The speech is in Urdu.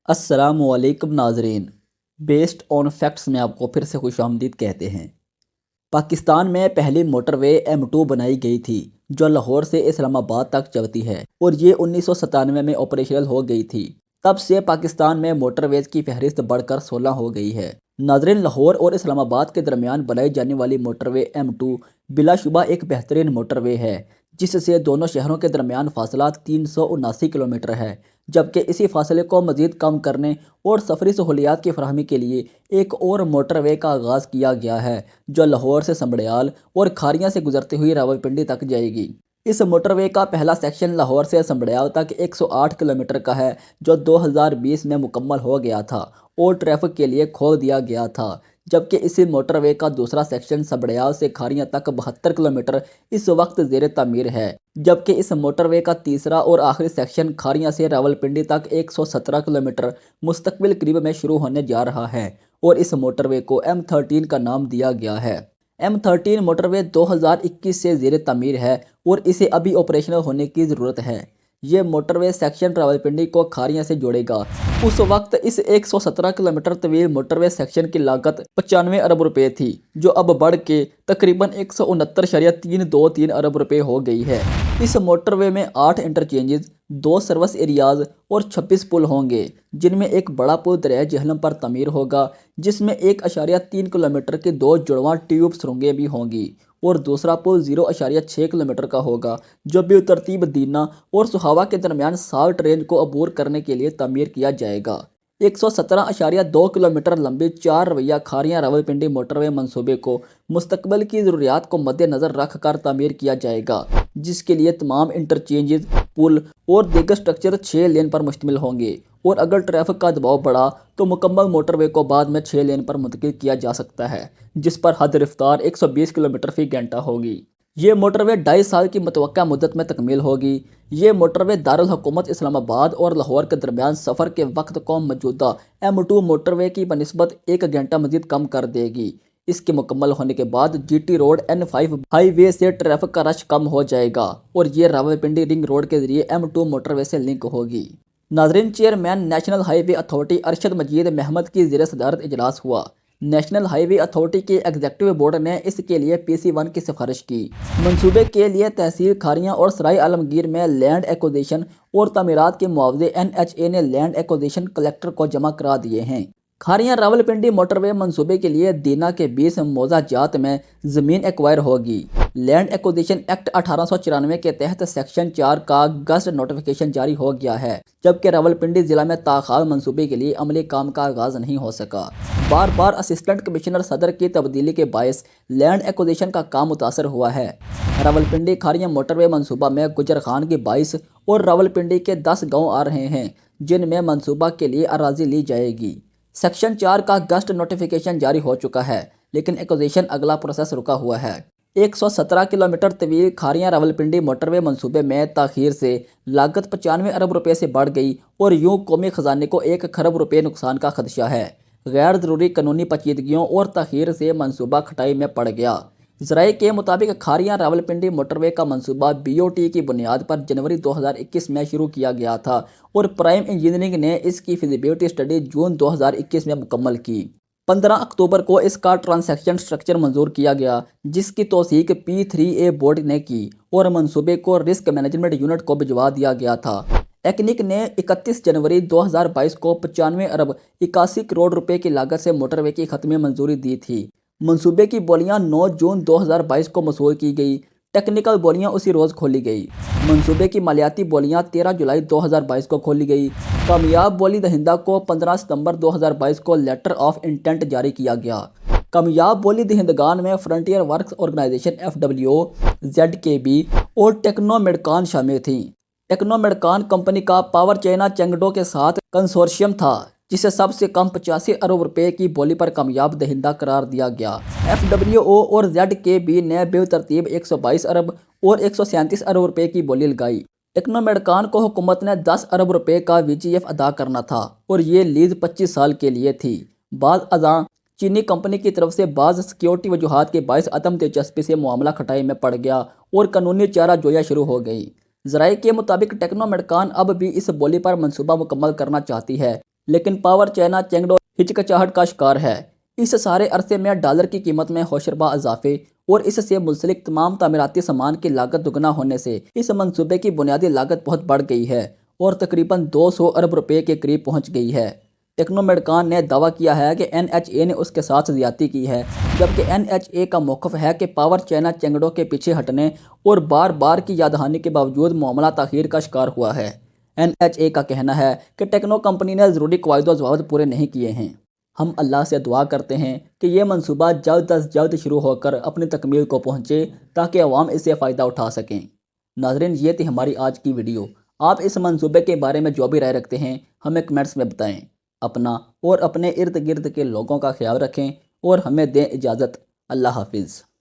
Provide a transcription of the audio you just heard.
السلام علیکم ناظرین، بیسڈ آن فیکٹس میں آپ کو پھر سے خوش آمدید کہتے ہیں۔ پاکستان میں پہلی موٹر وے M2 بنائی گئی تھی جو لاہور سے اسلام آباد تک چلتی ہے اور یہ 1997 میں آپریشنل ہو گئی تھی۔ تب سے پاکستان میں موٹر ویز کی فہرست بڑھ کر 16 ہو گئی ہے۔ ناظرین، لاہور اور اسلام آباد کے درمیان بنائی جانے والی موٹر وے M2 بلا شبہ ایک بہترین موٹر وے ہے جس سے دونوں شہروں کے درمیان فاصلہ 379 کلومیٹر ہے، جبکہ اسی فاصلے کو مزید کم کرنے اور سفری سہولیات کی فراہمی کے لیے ایک اور موٹر وے کا آغاز کیا گیا ہے جو لاہور سے سنبھریال اور کھاریاں سے گزرتے ہوئی راولپنڈی تک جائے گی۔ اس موٹر وے کا پہلا سیکشن لاہور سے سنبھریال تک 108 کلومیٹر کا ہے جو 2020 میں مکمل ہو گیا تھا اور ٹریفک کے لیے کھول دیا گیا تھا، جبکہ اسی موٹر وے کا دوسرا سیکشن سنبھریال سے کھاریاں تک 72 کلومیٹر اس وقت زیر تعمیر ہے، جبکہ اس موٹر وے کا تیسرا اور آخری سیکشن کھاریاں سے راولپنڈی تک 117 کلومیٹر مستقبل قریب میں شروع ہونے جا رہا ہے اور اس موٹر وے کو M13 کا نام دیا گیا ہے۔ M13 موٹر وے 2021 سے زیر تعمیر ہے اور اسے ابھی آپریشنل ہونے کی ضرورت ہے۔ یہ موٹر وے سیکشن راولپنڈی کو کھاریاں سے جوڑے گا۔ اس وقت اس 117 کلومیٹر طویل موٹر وے سیکشن کی لاگت 95 ارب روپے تھی جو اب بڑھ کے تقریباً 169.323 ارب روپے ہو گئی ہے۔ اس موٹر وے میں 8 انٹرچینجز، 2 سروس ایریاز اور 26 پل ہوں گے، جن میں ایک بڑا پل دریائے جہلم پر تعمیر ہوگا جس میں 1.3 کلومیٹر کی 2 جڑواں ٹیوب سرنگیں بھی ہوں گی اور دوسرا پل 0.6 کلومیٹر کا ہوگا جو بالترتیب دینا اور سہاوا کے درمیان سالٹ رینج کو عبور کرنے کے لیے تعمیر کیا جائے گا۔ 117.2 کلومیٹر لمبی 4 رویہ کھاریاں راولپنڈی موٹر وے منصوبے کو مستقبل کی ضروریات کو مد نظر رکھ کر تعمیر کیا جائے گا، جس کے لیے تمام انٹرچینجز، پل اور دیگر سٹرکچر 6 لین پر مشتمل ہوں گے اور اگر ٹریفک کا دباؤ بڑھا تو مکمل موٹر وے کو بعد میں 6 لین پر منتقل کیا جا سکتا ہے، جس پر حد رفتار 120 کلومیٹر فی گھنٹہ ہوگی۔ یہ موٹر وے 2.5 سال کی متوقع مدت میں تکمیل ہوگی۔ یہ موٹر وے دارالحکومت اسلام آباد اور لاہور کے درمیان سفر کے وقت کو موجودہ M2 موٹر وے کی بنسبت 1 گھنٹہ مزید کم کر دے گی۔ اس کے مکمل ہونے کے بعد GT روڈ N5 ہائی وے سے ٹریفک کا رش کم ہو جائے گا اور یہ راولپنڈی رنگ روڈ کے ذریعے M2 موٹر وے سے لنک ہوگی۔ ناظرین، چیئرمین نیشنل ہائی وے اتھارٹی ارشد مجید محمد کی زیر صدارت اجلاس ہوا۔ نیشنل ہائی وے اتھارٹی کے ایگزیکٹو بورڈ نے اس کے لیے PC1 کی سفارش کی۔ منصوبے کے لیے تحصیل کھاریاں اور سرائے عالمگیر میں لینڈ ایکوزیشن اور تعمیرات کے معاوضے NHA نے لینڈ ایکوزیشن کلیکٹر کو جمع کرا دیے ہیں۔ کھاریاں راولپنڈی موٹر وے منصوبے کے لیے دینا کے 20 موضع جات میں زمین ایکوائر ہوگی۔ لینڈ ایکوزیشن ایکٹ 1894 کے تحت سیکشن 4 کا گزٹ نوٹیفیکیشن جاری ہو گیا ہے، جبکہ راولپنڈی ضلع میں تاحال منصوبے کے لیے عملی کام کا آغاز نہیں ہو سکا۔ بار بار اسسٹنٹ کمشنر صدر کی تبدیلی کے باعث لینڈ ایکوزیشن کا کام متاثر ہوا ہے۔ راولپنڈی کھاریاں موٹر وے منصوبہ میں گجر خان کی 22 اور راولپنڈی کے 10 گاؤں آ رہے ہیں جن میں منصوبہ کے لیے اراضی لی جائے گی۔ سیکشن 4 کا گزٹ نوٹیفیکیشن جاری ہو چکا ہے لیکن ایکوزیشن اگلا پروسیس رکا ہوا ہے۔ 117 کلومیٹر طویل کھاریاں راولپنڈی موٹر وے منصوبے میں تاخیر سے لاگت 95 ارب روپے سے بڑھ گئی اور یوں قومی خزانے کو 1 کھرب روپے نقصان کا خدشہ ہے۔ غیر ضروری قانونی پیچیدگیوں اور تاخیر سے منصوبہ کھٹائی میں پڑ گیا۔ ذرائع کے مطابق کھاریاں راولپنڈی موٹر وے کا منصوبہ BOT کی بنیاد پر جنوری 2021 میں شروع کیا گیا تھا اور پرائم انجینئرنگ نے اس کی فیزیبلٹی اسٹڈی جون 2021 میں مکمل کی۔ 15 اکتوبر کو اس کا ٹرانزیکشن سٹرکچر منظور کیا گیا جس کی توثیق P3A بورڈ نے کی اور منصوبے کو رسک مینجمنٹ یونٹ کو بھجوا دیا گیا تھا۔ ایکنک نے 31 جنوری 2022 کو 95 ارب 81 کروڑ روپے کی لاگت سے موٹر وے کی حتمی منظوری دی تھی۔ منصوبے کی بولیاں 9 جون 2022 کو موصول کی گئی۔ ٹیکنیکل بولیاں اسی روز کھولی گئی۔ منصوبے کی مالیاتی بولیاں 13 جولائی 2022 کو کھولی گئی۔ کامیاب بولی دہندہ کو 15 ستمبر 2022 کو لیٹر آف انٹینٹ جاری کیا گیا۔ کامیاب بولی دہندگان میں Frontier Works Organisation FWO، ZKB اور ٹیکنو میڈکان شامل تھیں۔ ٹیکنو میڈکان کمپنی کا پاور چائنا چینگڈو کے ساتھ کنسورشیم تھا جسے سب سے کم 85 ارب روپے کی بولی پر کامیاب دہندہ قرار دیا گیا۔ FWO اور ZKB نے بالترتیب 122 ارب اور 137 ارب روپے کی بولی لگائی۔ ٹیکنو میڈکان کو حکومت نے 10 ارب روپے کا VGF ادا کرنا تھا اور یہ لیز 25 سال کے لیے تھی۔ بعد ازاں چینی کمپنی کی طرف سے بعض سیکیورٹی وجوہات کے باعث عدم دلچسپی سے معاملہ کھٹائی میں پڑ گیا اور قانونی چارہ جویاں شروع ہو گئی۔ ذرائع کے مطابق ٹیکنو میڈکان اب بھی اس بولی پر منصوبہ مکمل کرنا چاہتی ہے لیکن پاور چائنا چینگڈو ہچکچاہٹ کا شکار ہے۔ اس سارے عرصے میں ڈالر کی قیمت میں ہوشربا اضافے اور اس سے منسلک تمام تعمیراتی سامان کی لاگت دگنا ہونے سے اس منصوبے کی بنیادی لاگت بہت بڑھ گئی ہے اور تقریباً 200 ارب روپے کے قریب پہنچ گئی ہے۔ ٹیکنومیڈکان نے دعویٰ کیا ہے کہ NHA نے اس کے ساتھ زیادتی کی ہے، جبکہ NHA کا موقف ہے کہ پاور چائنا چینگڈو کے پیچھے ہٹنے اور بار بار کی یاد دہانی کے باوجود معاملہ تاخیر کا شکار ہوا ہے۔ NHA کا کہنا ہے کہ ٹیکنو کمپنی نے ضروری قواعد و ضوابط پورے نہیں کیے ہیں۔ ہم اللہ سے دعا کرتے ہیں کہ یہ منصوبہ جلد از جلد شروع ہو کر اپنی تکمیل کو پہنچے تاکہ عوام اس سے فائدہ اٹھا سکیں۔ ناظرین، یہ تھی ہماری آج کی ویڈیو۔ آپ اس منصوبے کے بارے میں جو بھی رائے رکھتے ہیں ہمیں کمنٹس میں بتائیں۔ اپنا اور اپنے ارد گرد کے لوگوں کا خیال رکھیں اور ہمیں دیں اجازت۔ اللہ حافظ۔